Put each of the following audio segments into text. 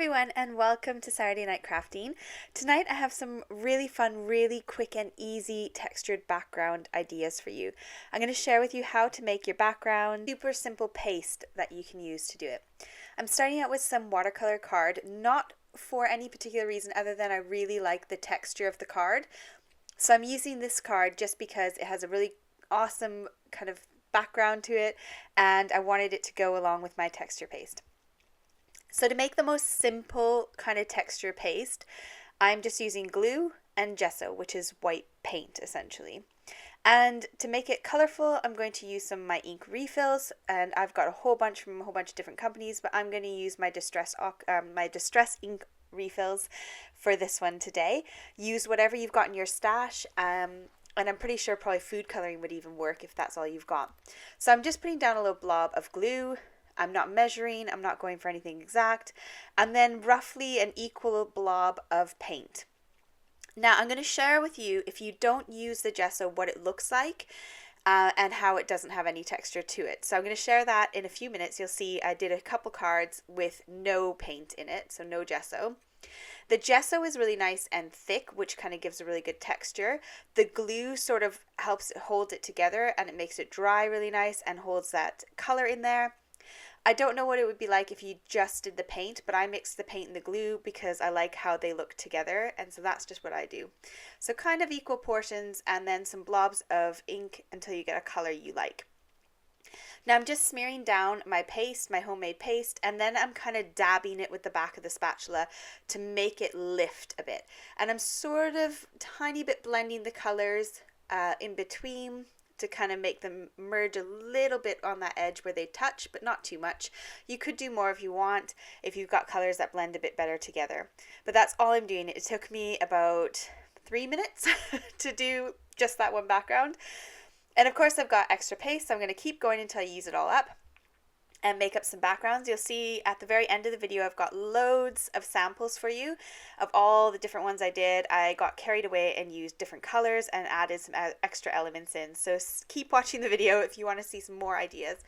Everyone, and welcome to Saturday Night Crafting. Tonight I have some really fun, really quick and easy textured background ideas for you. I'm going to share with you how to make your background super simple paste that you can use to do it. I'm starting out with some watercolor card, not for any particular reason other than I really like the texture of the card. So I'm using this card just because it has a really awesome kind of background to it and I wanted it to go along with my texture paste. So to make the most simple kind of texture paste, I'm just using glue and gesso, which is white paint essentially. And to make it colorful, I'm going to use some of my ink refills, and I've got a whole bunch from a whole bunch of different companies, but I'm going to use my distress ink refills for this one today. Use whatever you've got in your stash, and I'm pretty sure probably food coloring would even work if that's all you've got. So I'm just putting down a little blob of glue. I'm not measuring, I'm not going for anything exact, and then roughly an equal blob of paint. Now I'm going to share with you, if you don't use the gesso, what it looks like and how it doesn't have any texture to it. So I'm going to share that in a few minutes. You'll see I did a couple cards with no paint in it, so no gesso. The gesso is really nice and thick, which kind of gives a really good texture. The glue sort of helps hold it together and it makes it dry really nice and holds that color in there. I don't know what it would be like if you just did the paint, but I mixed the paint and the glue because I like how they look together, and so that's just what I do. So kind of equal portions and then some blobs of ink until you get a color you like. Now I'm just smearing down my paste, my homemade paste, and then I'm kind of dabbing it with the back of the spatula to make it lift a bit. And I'm sort of tiny bit blending the colors in between to kind of make them merge a little bit on that edge where they touch, but not too much. You could do more if you want, if you've got colors that blend a bit better together. But that's all I'm doing. It took me about 3 minutes to do just that one background. And of course I've got extra paste, so I'm going to keep going until I use it all up and make up some backgrounds. You'll see at the very end of the video I've got loads of samples for you of all the different ones I did. I got carried away and used different colors and added some extra elements in. So keep watching the video if you want to see some more ideas.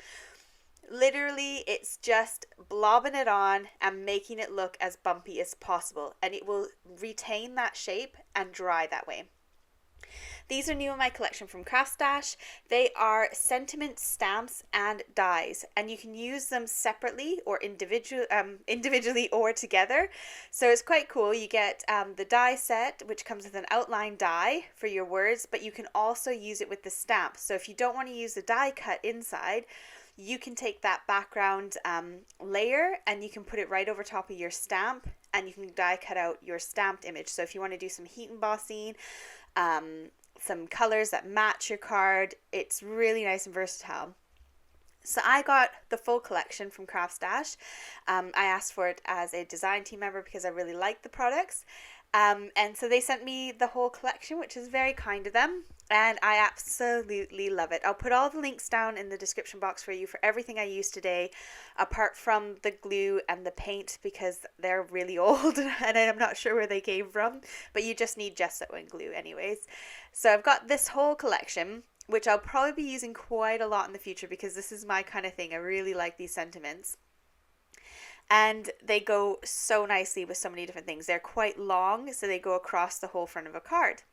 Literally, it's just blobbing it on and making it look as bumpy as possible, and it will retain that shape and dry that way. These are new in my collection from Craft Stash. They are sentiment stamps and dies, and you can use them separately or individually or together. So it's quite cool. You get the die set, which comes with an outline die for your words, but you can also use it with the stamp. So if you don't want to use the die cut inside, you can take that background layer and you can put it right over top of your stamp, and you can die cut out your stamped image. So if you want to do some heat embossing, some colors that match your card, it's really nice and versatile. So I got the full collection from Craft Stash. I asked for it as a design team member because I really like the products. And so they sent me the whole collection, which is very kind of them, and I absolutely love it. I'll put all the links down in the description box for you for everything I used today, apart from the glue and the paint because they're really old and I'm not sure where they came from, but you just need gesso and glue anyways. So I've got this whole collection, which I'll probably be using quite a lot in the future because this is my kind of thing. I really like these sentiments. And they go so nicely with so many different things. They're quite long, so they go across the whole front of a card.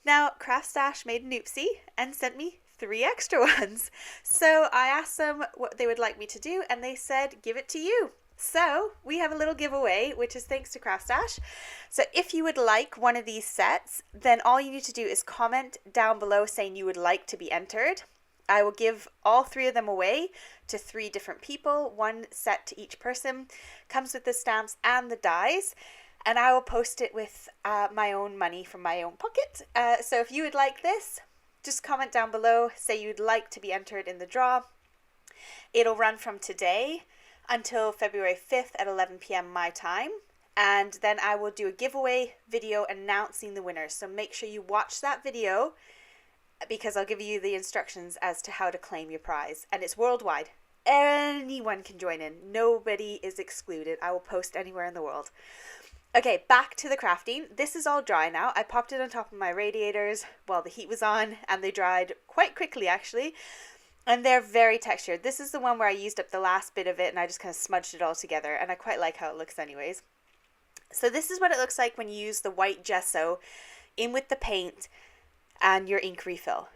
Now, Craft Stash made an oopsie and sent me 3 extra ones. So I asked them what they would like me to do, and they said, give it to you. So we have a little giveaway, which is thanks to Craft Stash. So if you would like one of these sets, then all you need to do is comment down below saying you would like to be entered. I will give all 3 of them away to 3 different people, 1 set to each person. Comes with the stamps and the dies, and I will post it with my own money from my own pocket. So if you would like this, just comment down below, say you'd like to be entered in the draw. It'll run from today until February 5th at 11 p.m. my time, and then I will do a giveaway video announcing the winners. So make sure you watch that video, because I'll give you the instructions as to how to claim your prize, and it's worldwide. Anyone can join in. Nobody is excluded. I will post anywhere in the world. Okay, back to the crafting. This is all dry now. I popped it on top of my radiators while the heat was on, and they dried quite quickly actually. And they're very textured. This is the one where I used up the last bit of it and I just kind of smudged it all together, and I quite like how it looks anyways. So this is what it looks like when you use the white gesso in with the paint and your ink refill.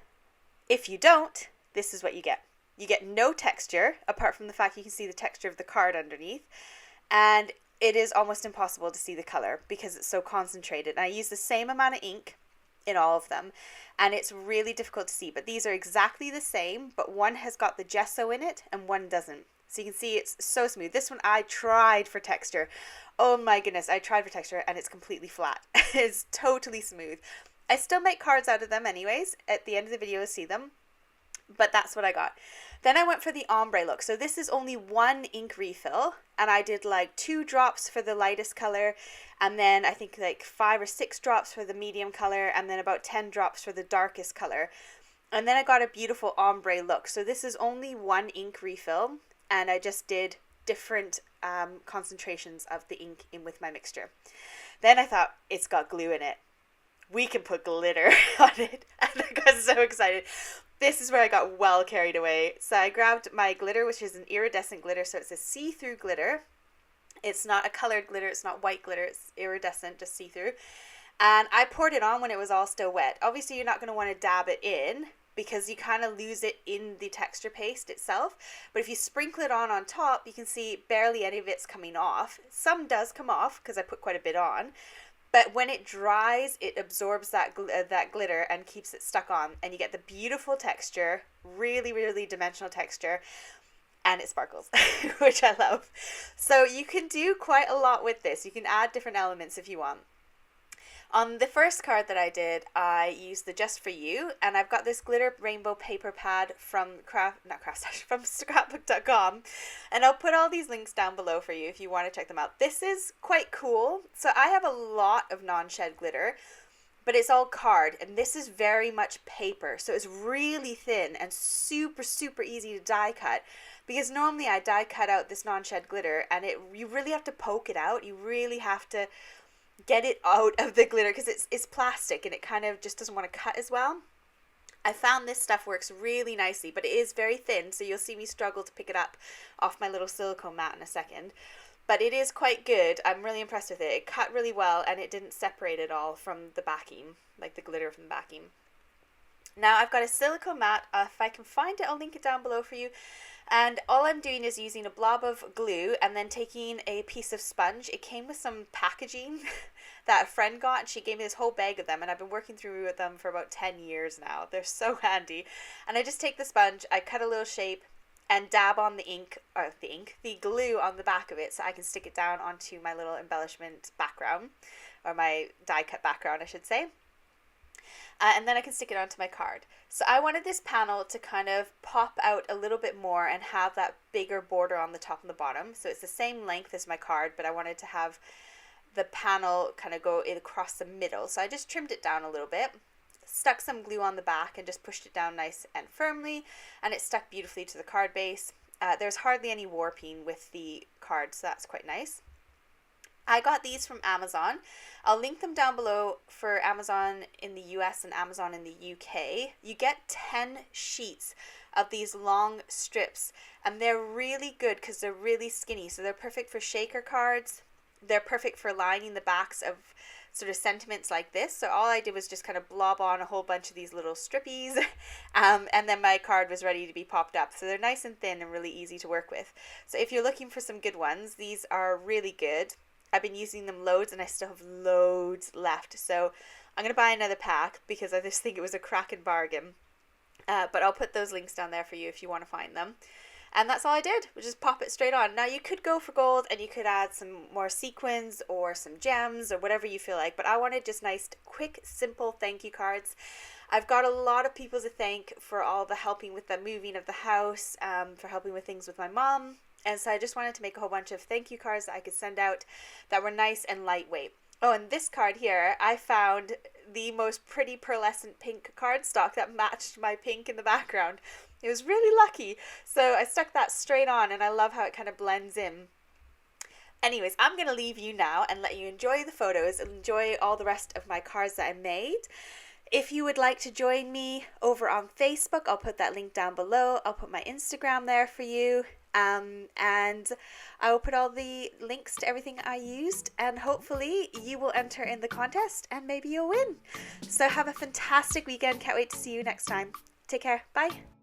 If you don't, this is what you get. You get no texture, apart from the fact you can see the texture of the card underneath, and it is almost impossible to see the color because it's so concentrated. And I use the same amount of ink in all of them, and it's really difficult to see, but these are exactly the same, but one has got the gesso in it and one doesn't. So you can see it's so smooth. This one I tried for texture. Oh my goodness, I tried for texture and it's completely flat. It's totally smooth. I still make cards out of them anyways. At the end of the video you'll see them, but that's what I got. Then I went for the ombre look. So this is only one ink refill, and I did like 2 drops for the lightest color, and then I think like 5 or 6 drops for the medium color, and then about 10 drops for the darkest color. And then I got a beautiful ombre look. So this is only one ink refill, and I just did different concentrations of the ink in with my mixture. Then I thought, it's got glue in it, we can put glitter on it, and I got so excited. This is where I got well carried away. So I grabbed my glitter, which is an iridescent glitter, so it's a see-through glitter. It's not a colored glitter, it's not white glitter, it's iridescent, just see-through. And I poured it on when it was all still wet. Obviously you're not going to want to dab it in because you kind of lose it in the texture paste itself. But if you sprinkle it on top, you can see barely any of it's coming off. Some does come off because I put quite a bit on. But when it dries, it absorbs that glitter and keeps it stuck on. And you get the beautiful texture, really, really dimensional texture. And it sparkles, which I love. So you can do quite a lot with this. You can add different elements if you want. On the first card that I did, I used the Just For You, and I've got this glitter rainbow paper pad from from scrapbook.com, and I'll put all these links down below for you if you want to check them out. This is quite cool. So I have a lot of non-shed glitter, but it's all card, and this is very much paper, so it's really thin and super, super easy to die cut. Because normally I die cut out this non-shed glitter, and you really have to poke it out. You really have to get it out of the glitter because it's plastic and it kind of just doesn't want to cut as well. I found this stuff works really nicely, but it is very thin, so you'll see me struggle to pick it up off my little silicone mat in a second. But it is quite good. I'm really impressed with it. It cut really well and it didn't separate at all from the backing, like the glitter from the backing. Now I've got a silicone mat. If I can find it, I'll link it down below for you. And all I'm doing is using a blob of glue and then taking a piece of sponge. It came with some packaging that a friend got, and she gave me this whole bag of them, and I've been working through with them for about 10 years now. They're so handy. And I just take the sponge, I cut a little shape, and dab on the glue on the back of it so I can stick it down onto my little embellishment background, or my die cut background I should say. And then I can stick it onto my card. So I wanted this panel to kind of pop out a little bit more and have that bigger border on the top and the bottom. So it's the same length as my card, but I wanted to have the panel kind of go across the middle. So I just trimmed it down a little bit, stuck some glue on the back and just pushed it down nice and firmly, and it stuck beautifully to the card base. There's hardly any warping with the card, so that's quite nice. I got these from Amazon. I'll link them down below for Amazon in the US and Amazon in the UK. You get 10 sheets of these long strips, and they're really good because they're really skinny. So they're perfect for shaker cards. They're perfect for lining the backs of sort of sentiments like this. So all I did was just kind of blob on a whole bunch of these little strippies, and then my card was ready to be popped up. So they're nice and thin and really easy to work with. So if you're looking for some good ones, these are really good. I've been using them loads and I still have loads left. So I'm going to buy another pack because I just think it was a cracking bargain. But I'll put those links down there for you if you want to find them. And that's all I did, was just pop it straight on. Now you could go for gold and you could add some more sequins or some gems or whatever you feel like. But I wanted just nice, quick, simple thank you cards. I've got a lot of people to thank for all the helping with the moving of the house, for helping with things with my mom. And so I just wanted to make a whole bunch of thank you cards that I could send out that were nice and lightweight. Oh, and this card here, I found the most pretty pearlescent pink cardstock that matched my pink in the background. It was really lucky. So I stuck that straight on, and I love how it kind of blends in. Anyways, I'm going to leave you now and let you enjoy the photos and enjoy all the rest of my cards that I made. If you would like to join me over on Facebook, I'll put that link down below. I'll put my Instagram there for you. And I will put all the links to everything I used, and hopefully you will enter in the contest and maybe you'll win. So have a fantastic weekend. Can't wait to see you next time. Take care. Bye.